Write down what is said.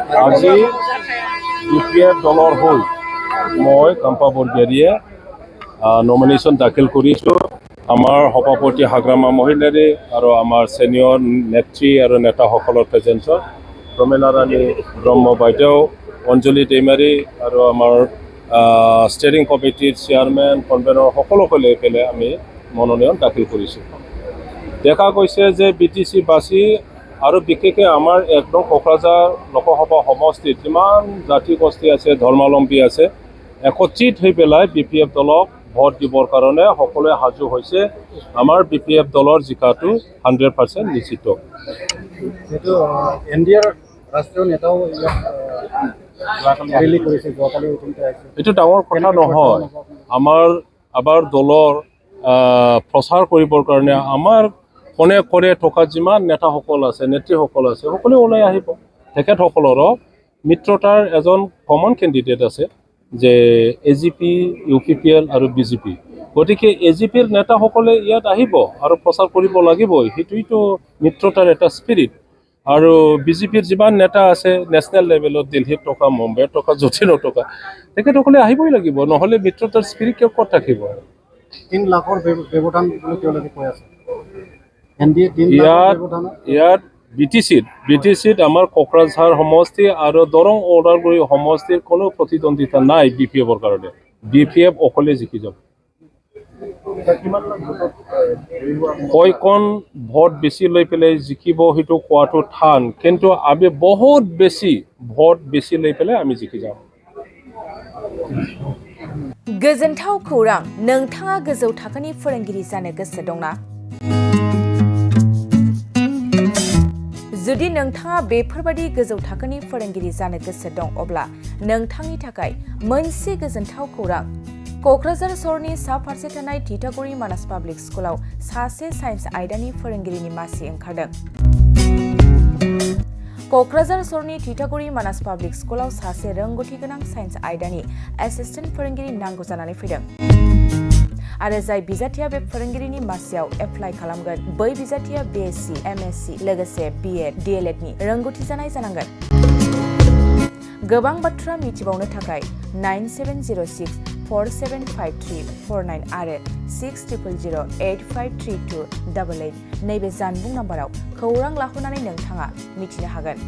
আজি BPF দলৰ হৈ মই কাম্পা বৰগয়াৰীয়ে নমিনেশ্যন দাখিল কৰিছোঁ। আমাৰ সভাপতি হাগ্ৰামা মহিলাৰী আৰু আমাৰ ছিনিয়ৰ নেত্ৰী আৰু নেতাসকলৰ প্ৰেজেঞ্চত প্ৰমীলা ৰাণী ব্ৰহ্ম বাইদেউ, অঞ্জলি দৈমাৰী আৰু আমাৰ ষ্টেৰিং কমিটিৰ চেয়াৰমেন কনভেনৰ সকলোকে লৈ পেলাই আমি মনোনয়ন দাখিল কৰিছোঁ। দেখা গৈছে যে BTC বাসী আৰু বিশেষকৈ আমাৰ একদম কোকৰাঝাৰ লোকসভা সমষ্টিত যিমান জাতি গোষ্ঠী আছে, ধৰ্মাৱলম্বী আছে, একত্ৰিত হৈ পেলাই BPF দলক ভোট দিবৰ কাৰণে সকলোৱে সাজু হৈছে। আমাৰ BPF দলৰ জিকাটো 100% নিশ্চিত। এইটো ডাঙৰ কথা নহয়। আমাৰ দলৰ প্ৰচাৰ কৰিবৰ কাৰণে আমাৰ কোনে কোনে থকা যিমান নেতাসকল আছে, নেত্ৰীসকল আছে, সকলোৱে ওলাই আহিব। তেখেতসকলৰো মিত্ৰতাৰ এজন কমন কেণ্ডিডেট আছে যে AGP, UPPL আৰু BJP। গতিকে AGPৰ নেতাসকলে ইয়াত আহিব আৰু প্ৰচাৰ কৰিব লাগিবই। সেইটোৱেইতো মিত্ৰতাৰ এটা স্পিৰিট। আৰু BJPৰ যিমান নেতা আছে নেশ্যনেল লেভেলত, দিল্লীত থকা, মুম্বাইত থকা, য'তে নথকা, তেখেতসকলে আহিবই লাগিব, নহ'লে মিত্ৰতাৰ স্পিৰিট ক'ত থাকিব? 3 লাখৰ ব্যৱধান বুলি তেওঁলোকে কৈ আছে। ইয়াত BTCত আমাৰ কোকৰাঝাৰ সমষ্টি আৰু দৰং ওদালগুৰি সমষ্টিৰ কোনো প্ৰতিদ্বন্দ্বিতা নাই BPFৰ কাৰণে। BPF অকলে জিকি যাব। কয়কণ ভোট বেছি লৈ পেলাই জিকিব সেইটো কোৱাটো টান, কিন্তু আমি বহুত বেছি ভোট বেছি লৈ পেলাই আমি জিকি যাম। गोजोनथाव खौरां, नोंथाङा गोजौ थाखोनि फोरोंगिरि जानो गोसो दंना? जुदि नोंथाङा बेफोरबादि गोजौ थाखोनि फोरोंगिरि जानो गोसो दं, अब्ला नोंथांनि थाखाय मोनसे गोजोनथाव खौरां। क'क्राझार सहरनि सा फारसे थानाय थिथागुरि मानास पाब्लिक स्कुलाव सासे साइन्स आयदानि फोरोंगिरिनि मासि ओंखारदों। क'क्राझार सहरनि थिथागुरि मानास पाब्लिक स्कुलाव सासे रोंगौथि गोनां साइन्स आयदानि एसिस्टेन्ट फोरोंगिरि नांगौ जानानै फैदों। आरो जाय बिजाथिया बे फोरोंगिरिनि मासियाव एप्लाइ खालामगोन, बै बिजाथिया BSc, MSc लोगोसे BEd, DLED नि रोंगौथि जानाय जानांगोन। गोबां बाथ्रा मिथिबावनो थाखाय 9706475349 आरो 6008532888 नैबे जानबुं नाम्बाराव खौरां लाहरनानै नोंथाङा मिथिनो हागोन।